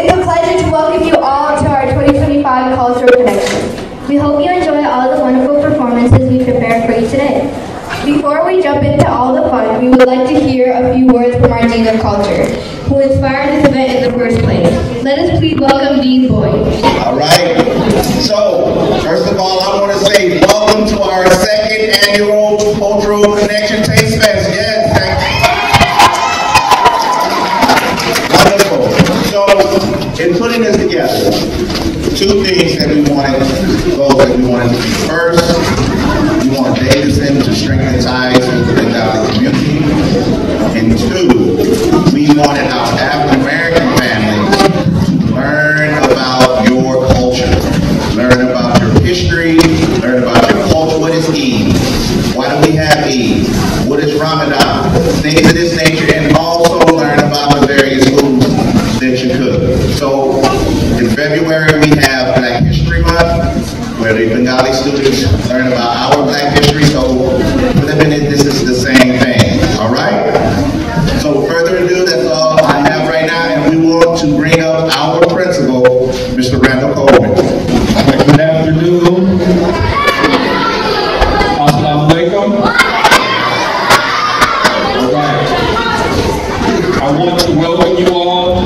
It's a pleasure to welcome you all to our 2025 Cultural Connection. We hope you enjoy all the wonderful performances we prepared for you today. Before we jump into all the fun, we would like to hear a few words from our Dean of Culture, who inspired this event in the first place. Let us please welcome Dean Boyd. All right. So, first of all, I want to say welcome to our second annual Cultural Connection Taste Fest. Yes, thank you. Wonderful. So, in putting this together, two things that we wanted, goals that we wanted to be. First, we want Davison to strengthen ties with the Bangladeshi community. And two, we wanted our African American families to learn about your culture, learn about your history, learn about your culture. What is Eid? Why do we have Eid? What is Ramadan? Things of this nature, and also learn about the various foods that you cook. So in February we have Black History Month, where the Bengali students learn about our Black history. So for them, this is the same thing. All right. So further ado, that's all I have right now, and we want to bring up our principal, Mr. Randall Coleman. Good afternoon. Assalamu alaikum. All right. I want to welcome you all,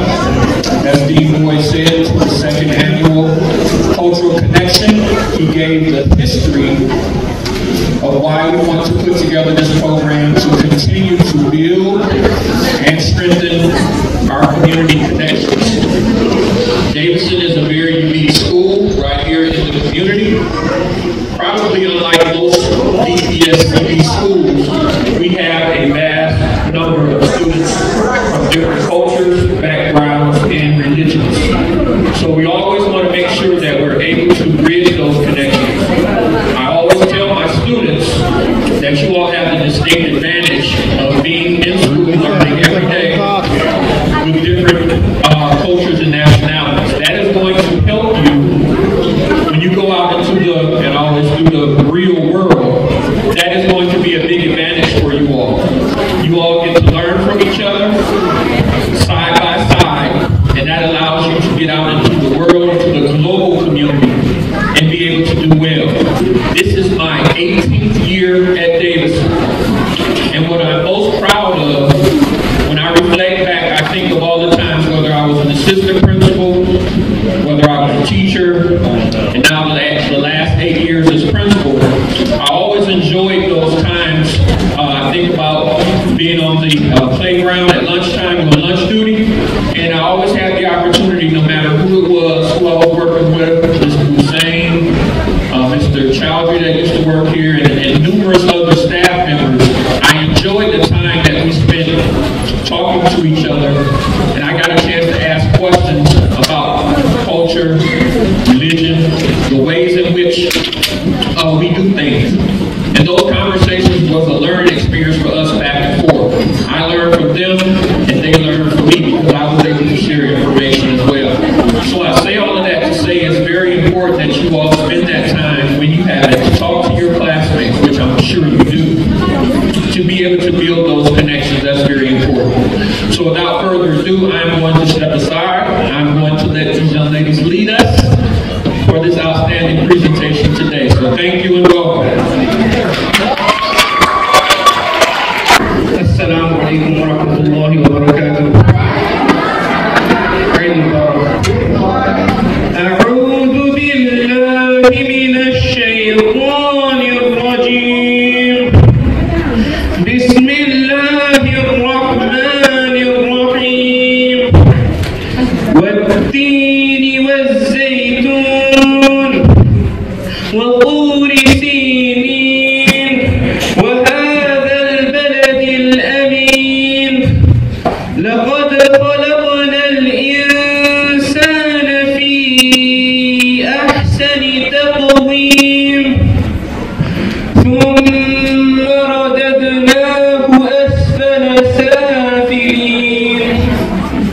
as Dean Boyd said, to the second annual Cultural Connection. He gave the history of why we want to put together this program to continue to build and strengthen our community connections. Davison is a very unique school right here in the community. Probably unlike most DPSCB schools, we have a vast number of students from different cultures, backgrounds, and religions. So we always want to make sure that we're able to bridge those connections. I always tell my students that you all have the distinct advantage of being in school learning every day with different cultures and nationalities. That is going to help you when you go out into the, and always do the real world. That is going to be a big advantage for you all. You all get to learn from each other side by side, and that allows you to get out into the world, into the global community, and be able to do well. This is my 18th year at Davison, and what I'm most proud of, when I reflect back, I think of all the times, whether I was an assistant principal, whether I was a teacher, and now the last 8 years as principal, I always enjoyed those times. I think about being on the playground at lunchtime on lunch duty, and I always had the opportunity, no matter who it was, who I was working with, Mr. Hussein, Mr. Chowdhury that used to work here, and numerous other staff members. I enjoyed the time that we spent talking to each other, and I got a chance to ask questions about culture, religion, the ways in which we do things. And those conversations was a learning experience for us back and forth. I learned from them, and they learned from me because I was able to share information as well. So I say all of that to say it's very important that you all spend that time when you have it to talk to your classmates, which I'm sure you do, to be able to build those connections. That's very important. So without further ado, I'm going to step aside. I'm going to let these young ladies lead us for this outstanding presentation today. So thank you and welcome. Assalamu alaikum wa rahmatullahi wa barakatuh. أعوذ بالله من الشيطان الرجيم. بسم الله الرحمن الرحيم. والتين والزيتون وطور سينين وهذا البلد الأمين. لقد خلقنا الإنسان في أحسن تقويم ثم رددناه أسفل سافلين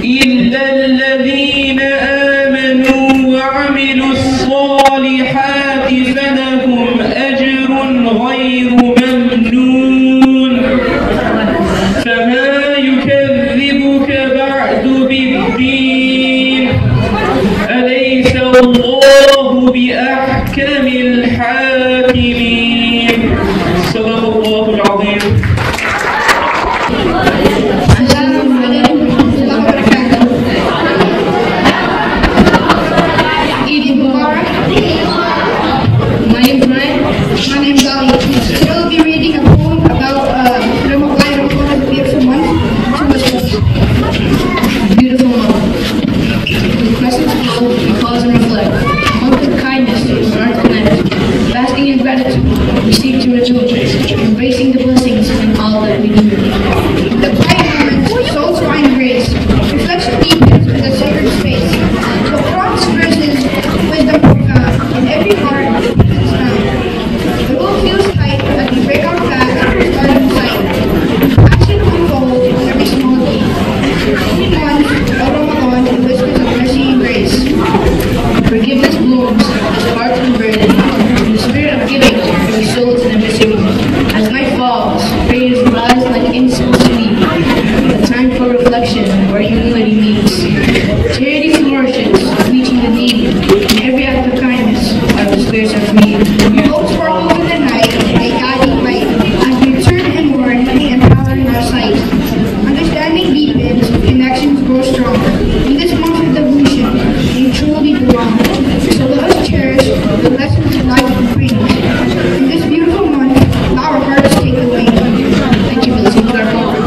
إلا الذين آمنوا وعملوا الصالحات فلهم أجر غير ممنون. فما يكذبك بعد بالدين أليس الله بأحكم الحاكمين. صدق الله العظيم. Eid Mubarak. My name is Ryan. My name is Ali. Today we'll be reading a poem about Ramadan, a beautiful month. Beautiful month. With presence flow, we pause and reflect. Month of kindness to our connect. Basking in gratitude, we seek to rejoice, embracing the blessings and all that we do. The quiet moments, souls find grace. Reflection deepens with a sacred space. The prompts verses, wisdom profound, in every heart is found. The road feels tight as we break our fast, starting sight. Action unfolds in every small deed. One, of Ramadan, in whispers of mercy and grace. Forgiveness blooms, hearts converted. In the spirit of giving, every soul is never seen. As night falls, prayers rise like incense sweet. A time for reflection, where humility meets. Charity flourishes, reaching the needy. In every act of kindness, our spirits are free. Hope sparkles in the night, a guiding light. As we turn inward, empowering our sight. Understanding deepens, connections grow stronger. In this month of devotion, we truly belong. So let us cherish the lessons of life and freedom. In this beautiful month, our hearts take the way. Thank you for listening to our program.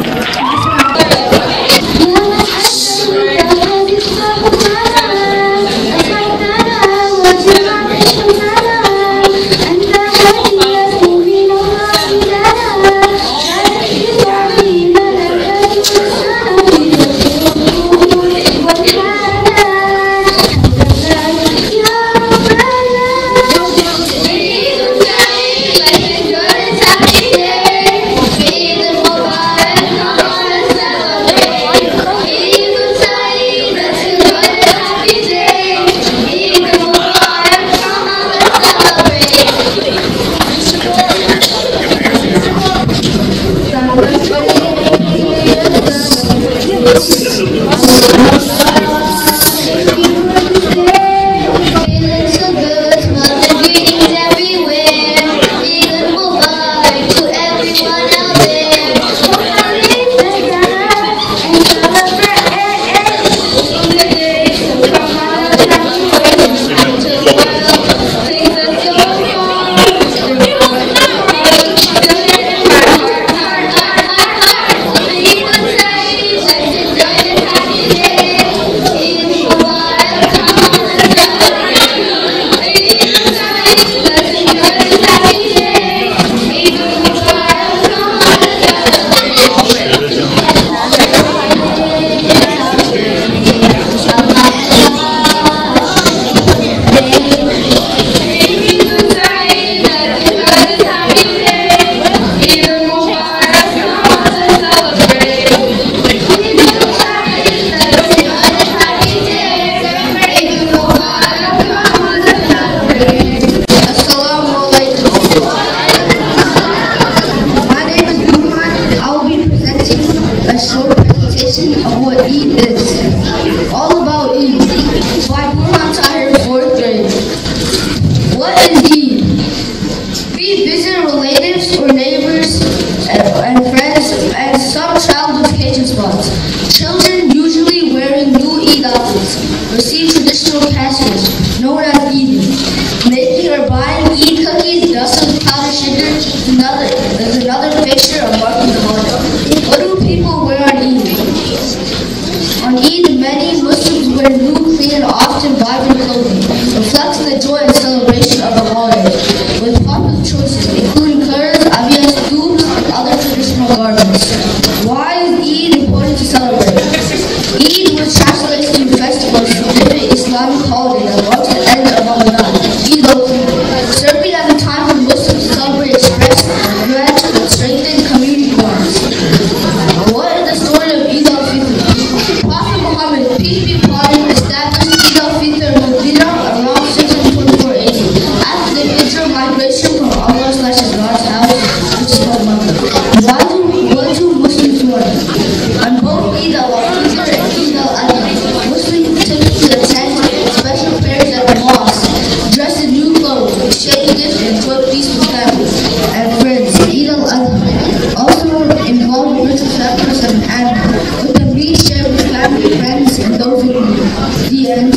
The end.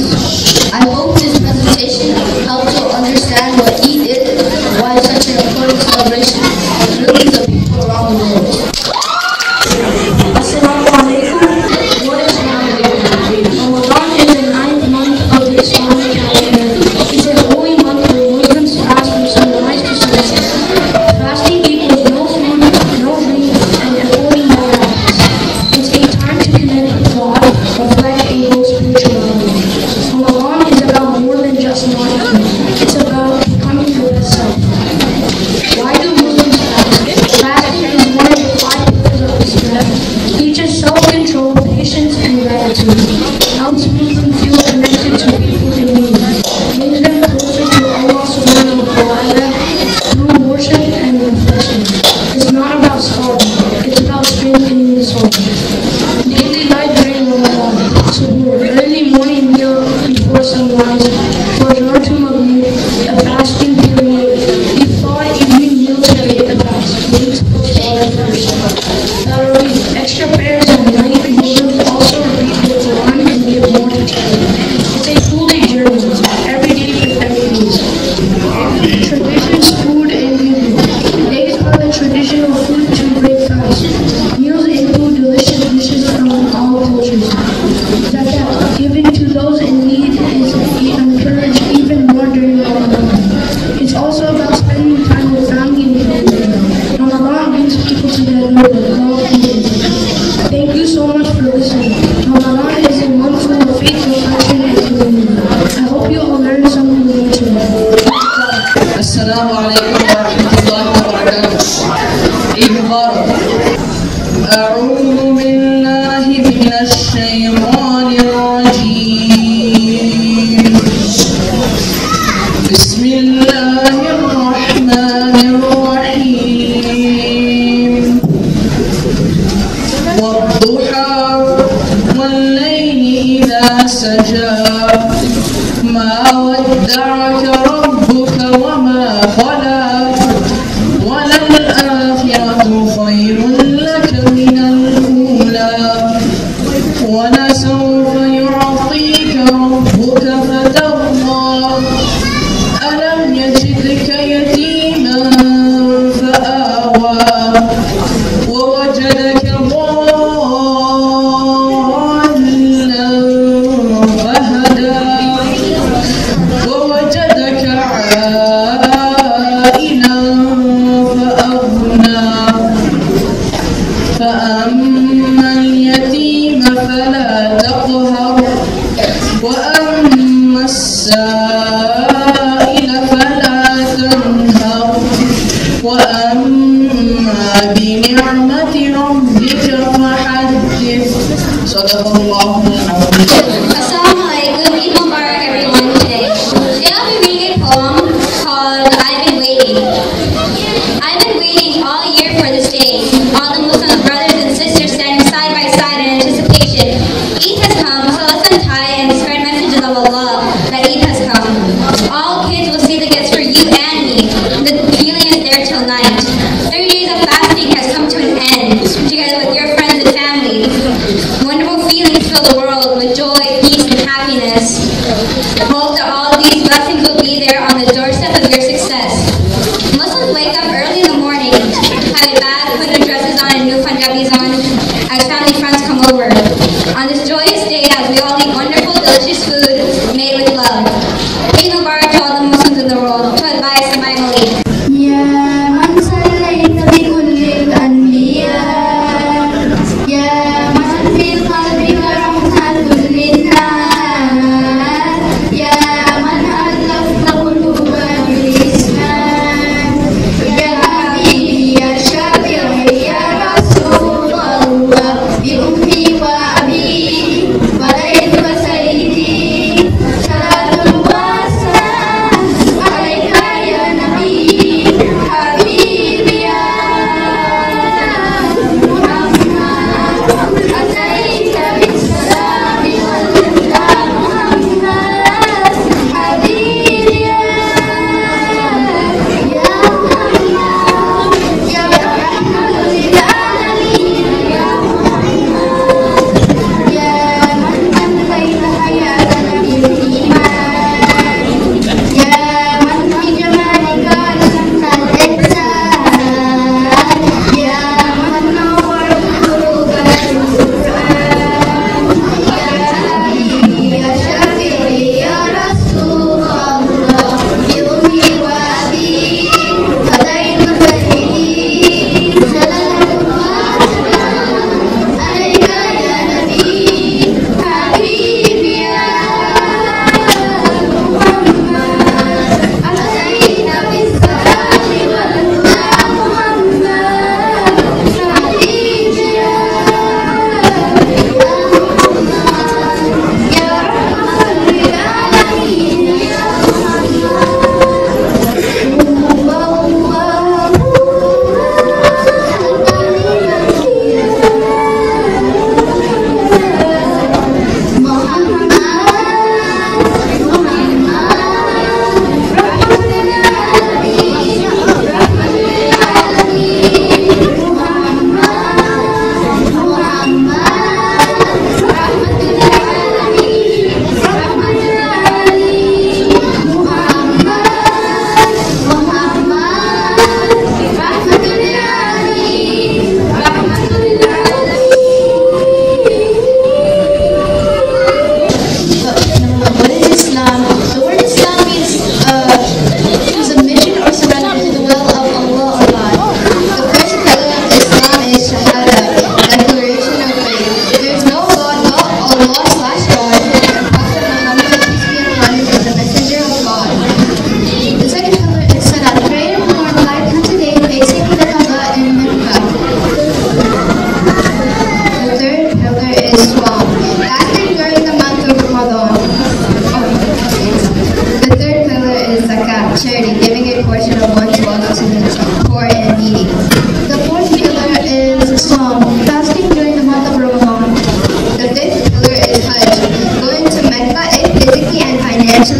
I hope this presentation helps you understand what Eid is, why it's such an important celebration, millions of people around the world. Assalamu alaikum. What is Ramadan? Ramadan is the 9th month of the Islamic calendar. It's a holy month where Muslims fast from sunrise to sunset. Fasting equals no food, no drink, and avoiding bad habits. It's a time to connect with God, reflect, and grow spirituality. Ramadan is about more than just one food. It's about becoming your best self. Why do Muslims fast? Fasting is one of the 5 pillars of Islam. Teaches self-control, patience, and gratitude. Helps Muslims feel connected to people in need. Brings them closer to Allah subhanahu wa ta'ala through worship and reflection. It's not about starving, it's about strengthening the soul. Daily life during Ramadan. Suhoor, early morning meal before sunrise. Fajr to Maghrib, a fasting period. Iftar, evening meal to break the fast. Dates plus water first. Tarawih, extra prayers at night. Muslims also read the Quran and give more to charity. It's a full-day journey, every day for 30 days. Traditions, food, and music. Days are the traditional food to break fast. Meals include delicious dishes from all cultures. Zakat, giving to those in need, is encouraged even more during Ramadan. It's also about spending time with family and friends. Ramadan brings people together with love and unity. Thank you so much for listening. Ramadan is a month full of faith, reflection, and community. I hope you all learned something new today. Assalamu alaikum wa rahmatullahi wa barakatuh. Eid Mubarak. أعوذ بالله من الشيطان الرجيم. بسم الله الرحمن الرحيم. والضحى والليل إذا سجى ما ودعك ربك وما قلى وللآخرة خير لك من الأولى ولسوف يعطيك ربك فترضى ألم يجدك يتيما فآوى ووجدك ضالا فهدى ووجدك عائلا فأغنى فأما اليتيم فلا تقهر وأما السائل فلا تنهر وأما بنعمة ربك فحدث. صدق الله العظيم. Assalamu alaikum, Eid Mubarak everyone today. Today I'll be reading a poem called I've Been Waiting. I've been waiting all year for this day. All the Muslim brothers and sisters standing side by side in anticipation. Eid has come, so let's untie and spread messages of Allah that Eid has come. All kids will see the gifts for you and me. The feeling is there till night. 30 days of fasting has come to an end, together with your friends and family. Wonderful feelings fill the world with joy, peace, and happiness. Hope that all these blessings will be there on the doorstep of your success. Muslims wake up early in the morning, have a bath, put new dresses on and new Punjabis on, as family friends come over. On this joyous day, as we all eat wonderful, delicious food made with love. Eid Mubarak to all the Muslims in the world. To advise and by Malik. يا من صليت بكل الأنبياء يا من في قلبك رحمة للناس يا من ألفت قلوب بالإسلام يا حبيبي يا شافعي يا رسول الله بأمي وأبي وليت وسيدي صلاة الله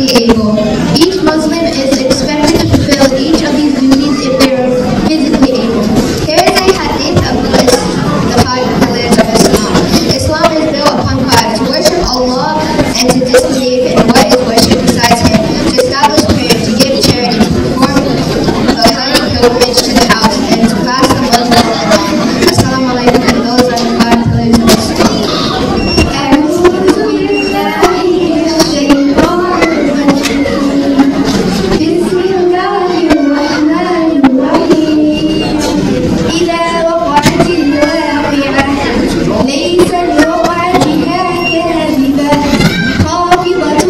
physically able. Each Muslim is expected to fulfill each of these duties if they are physically able. Here is a hadith of the 5 pillars of Islam. Islam is built upon 5: to worship Allah and to disbelieve in what is worshipped besides Him, to establish prayer, to give charity, to perform a holy pilgrimage to the house, and to fast the month of Ramadan. Assalamu alaikum, and those are the 5 pillars of Islam. ليس لوعدها كاذبة خافضة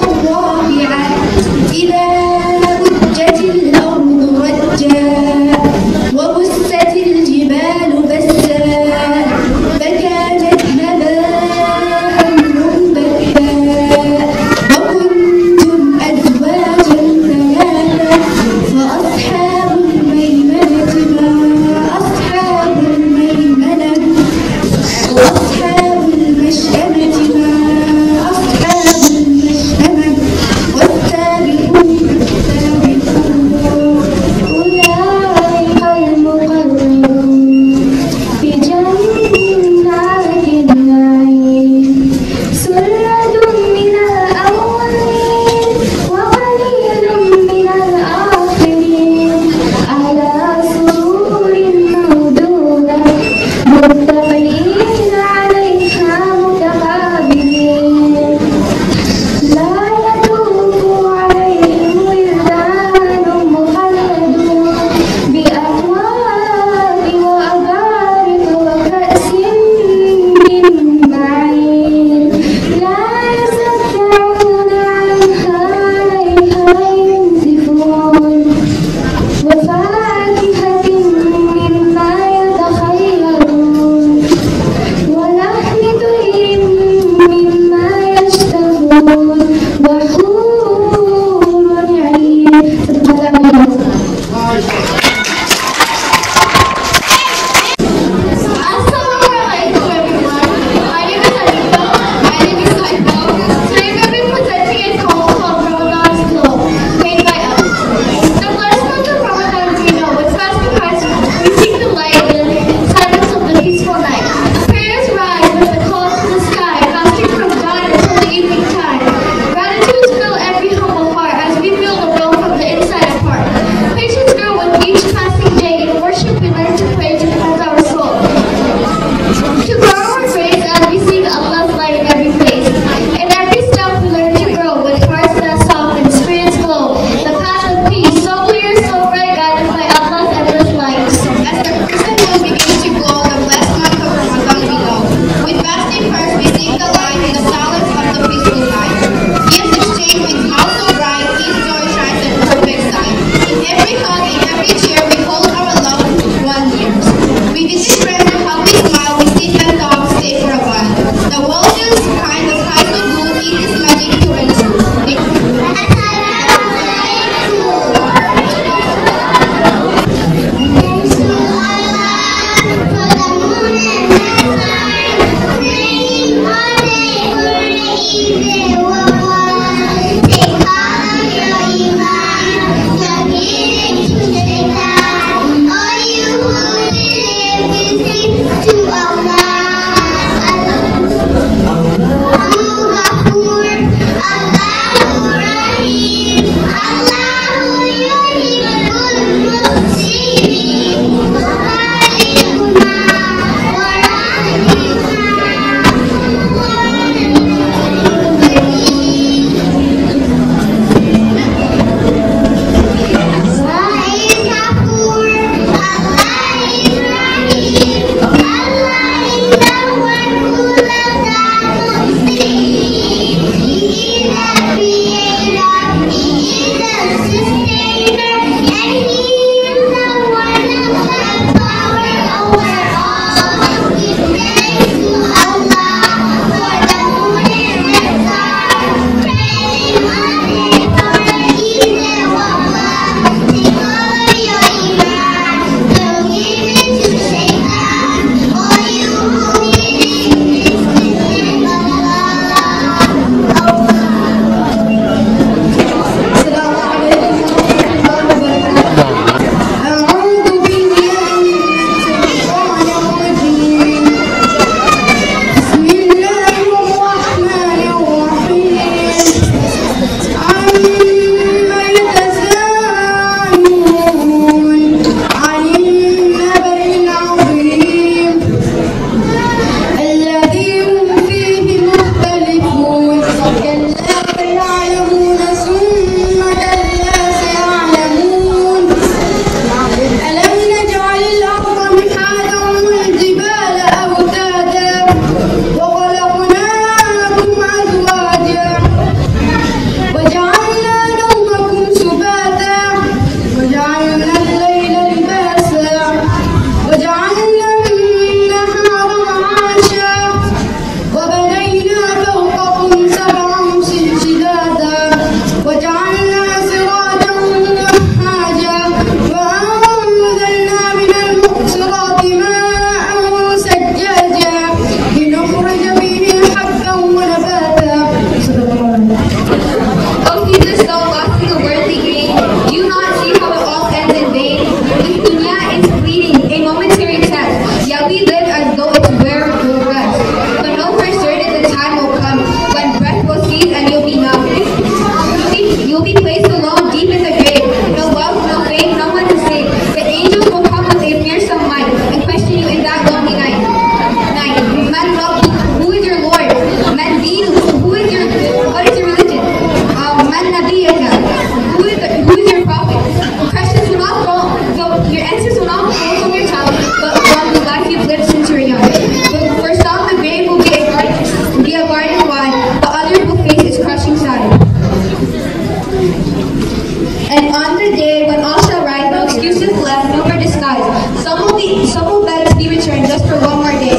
And on the day when all shall rise, no excuses left, no more disguise. Some will beg to be returned just for one more day.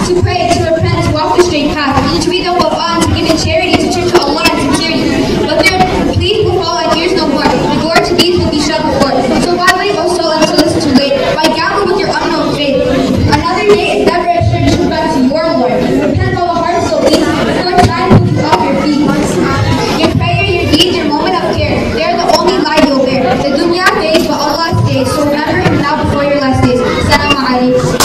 To pray, to repent, to walk the straight path, to read the Quran, to give in charity, to turn to Allah and security. But their pleas will fall on ears no more. The door to these will be shut before. So why wait, O soul, until it's too late? Why gamble with your unknown fate? Another day is never assured to back to your Lord. Repent while the heart still beats, before time will be off your feet. Your prayer, your deeds, your moment of care, they are the only lie you'll bear. The dunya fades, but Allah stays. So remember Him now before your last days. Assalamu alaikum.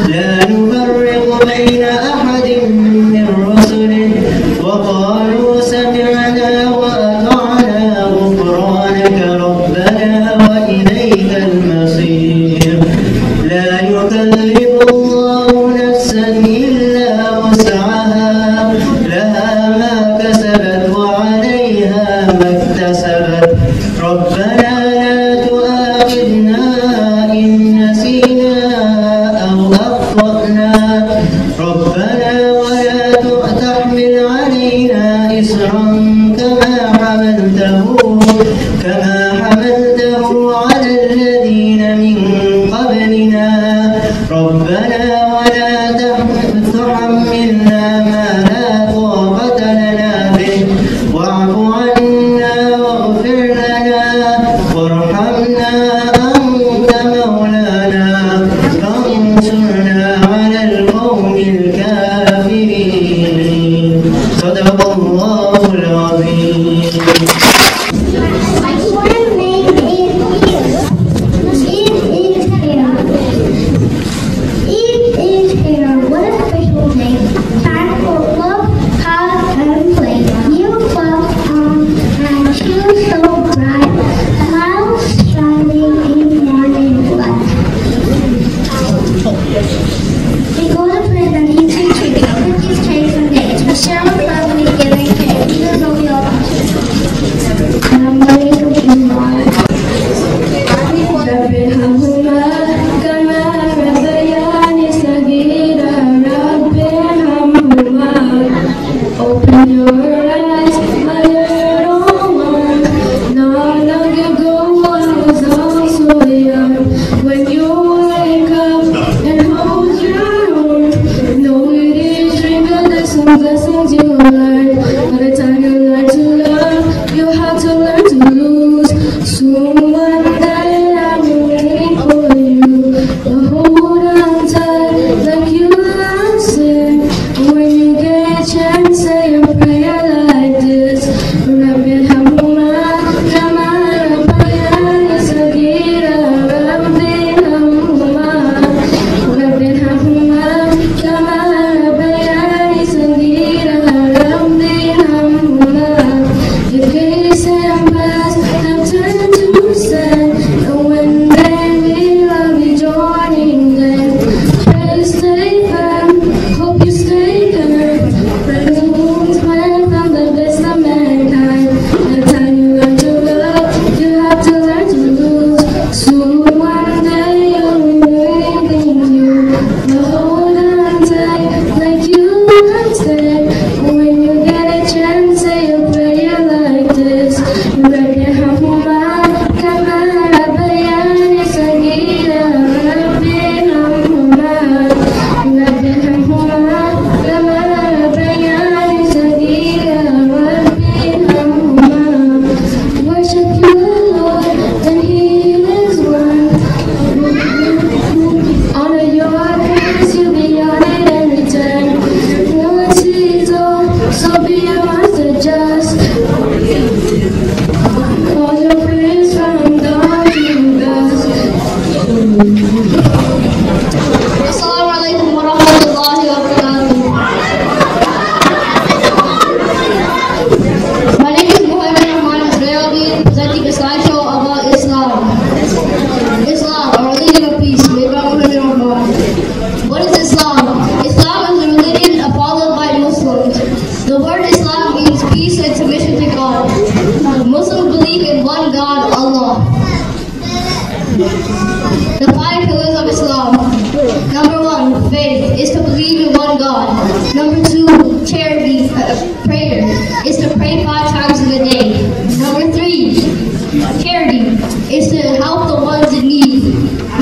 لا نفرق بين أحد من رسله وقال تحملنا ما لا طاقة لنا به واعف عنا واغفر لنا وارحمنا أنت مولانا فانصرنا على القوم الكافرين صدق الله العظيم. The 5 pillars of Islam. Number 1, faith is to believe in one God. Number 2, charity, prayer is to pray 5 times in a day. Number 3, charity is to help the ones in need.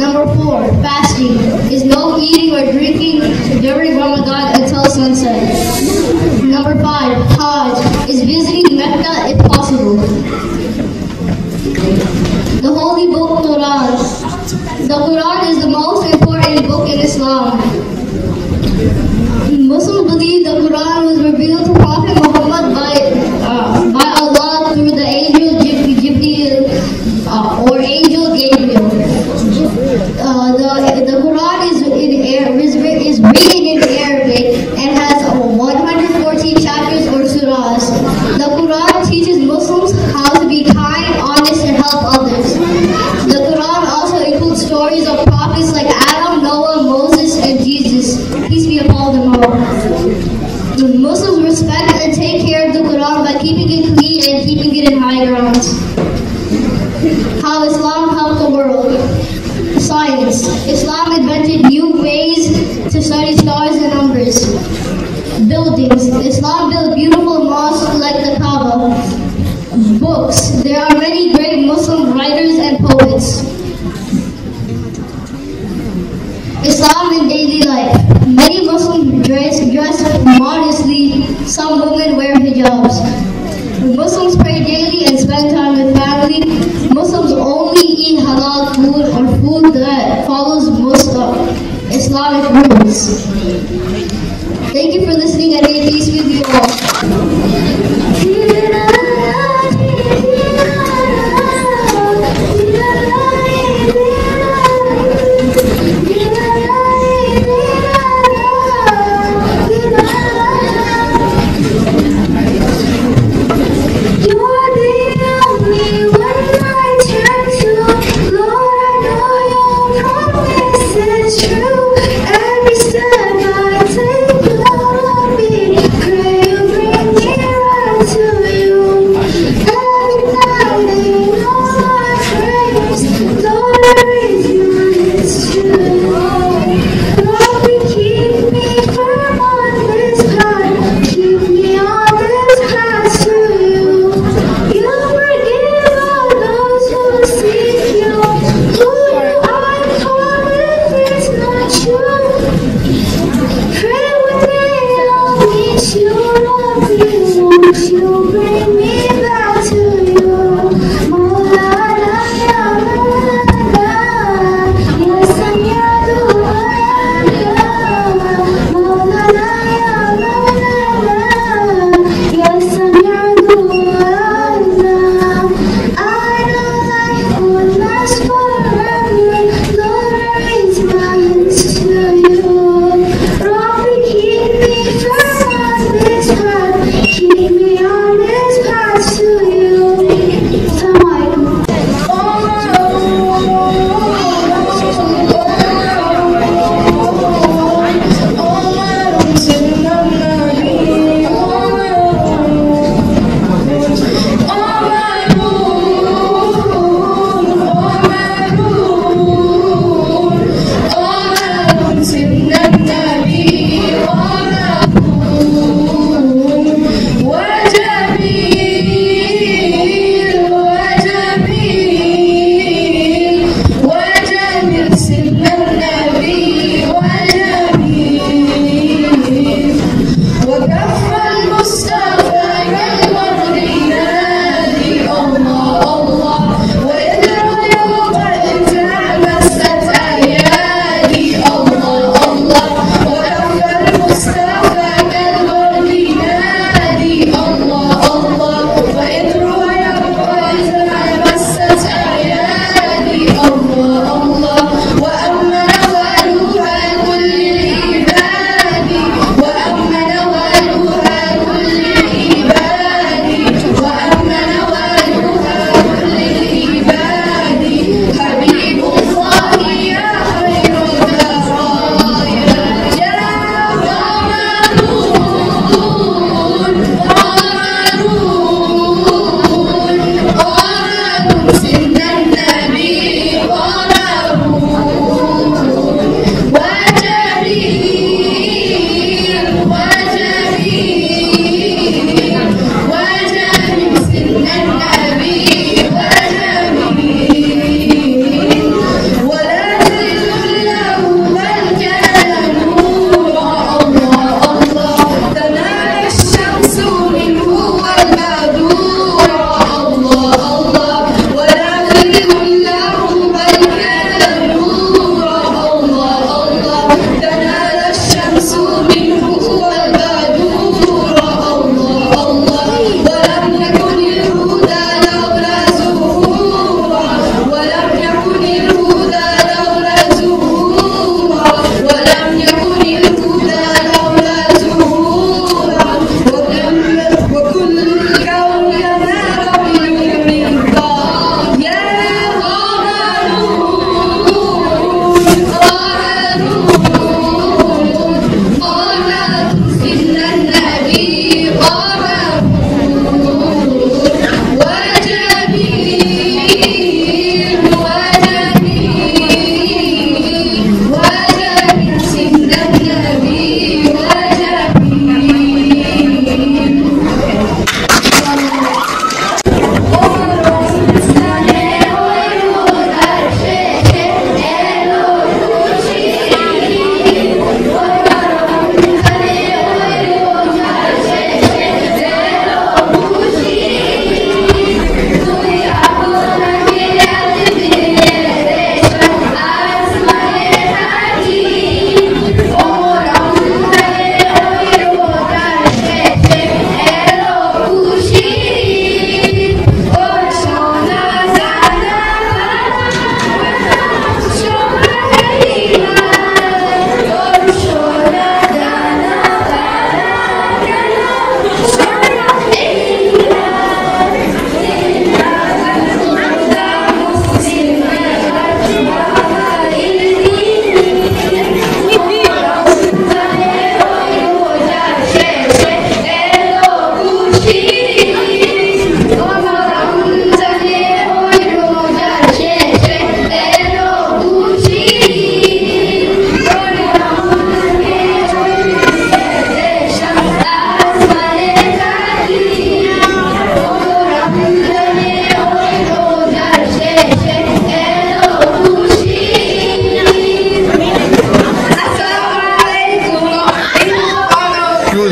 Number 4, fasting is no eating or drinking during Ramadan until sunset. Number 5, Hajj is visiting Mecca if possible. The Holy Book Quran. The Quran is the most important book in Islam. Muslims believe the Quran was revealed to Prophet Muhammad by Allah through the angel Jibreel or angel Gabriel. The Quran is written in Arabic and has 114 chapters or surahs. The Quran teaches Muslims how to be kind, honest, and help others. The Quran also includes stories of prophets like Adam, Noah, Moses, and Jesus. Peace be upon them all. The Muslims respect and take care of the Quran by keeping it clean and keeping it in high grounds. How Islam helped the world. Science. Islam invented new ways to study stars and numbers. Buildings. Islam built beautiful mosques like the Kaaba. Books. There are many great Muslim writers and poets. Islam in daily life. Many Muslims dress Some women wear hijabs. Muslims pray daily and spend time with family. Muslims only eat halal food or food that follows most Islamic rules. Thank you for listening, and may peace be with you all. Keep me on this path.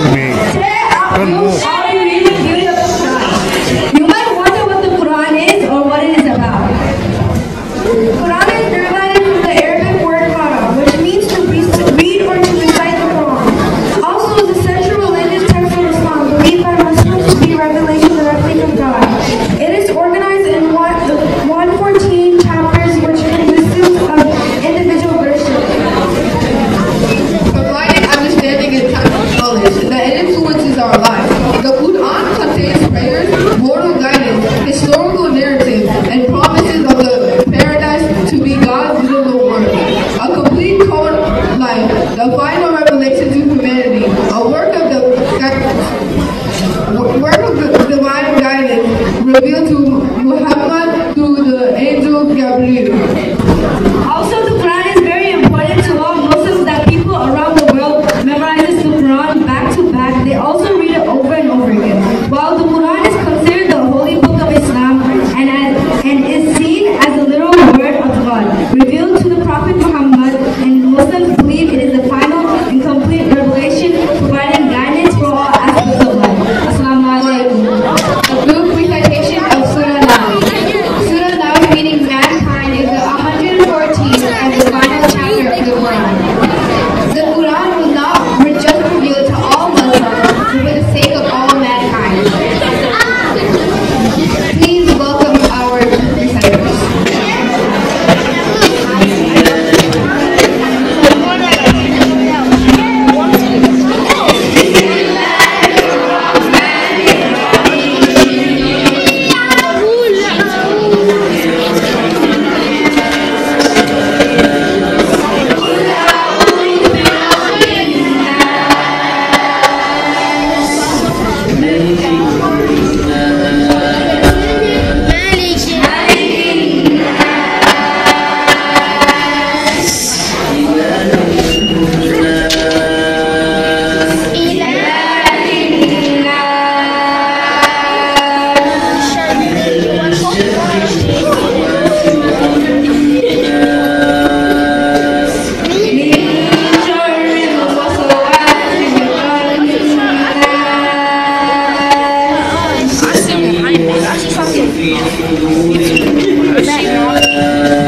Today, I'll be reading the beauty of the Quran. You might wonder what the Quran is or what it is about. Quran is derived from the Arabic word qara, which means to read or to recite the Quran. Also, is a central religious text of Islam, believed by Muslims to be revelation directly from God. It is organized in 114 chapters, which consists of individual verses. Providing understanding and knowledge that it influences our lives. The Quran contains prayers, moral guidance, historical narratives, and promises of the paradise to be God's little world. A complete code life, the final revelation to humanity, a work of the divine guidance revealed to Muhammad through the angel Gabriel. Also, the Quran is very important to all Muslims that people around the world memorizes the Quran back to back. They also read it over and over again. While the Quran is considered the holy book of Islam and is seen as a literal word of God, revealed to the Prophet Muhammad, and Muslims believe it is the final and complete revelation, providing guidance for all aspects of life. Assalamu alaikum. A group recitation of Surah Now. Surah Now, meaning mankind, is the 114th and the final chapter of the Quran. The Quran was not just revealed to all Muslims, but for the sake of all mankind. Please welcome our reciters. That's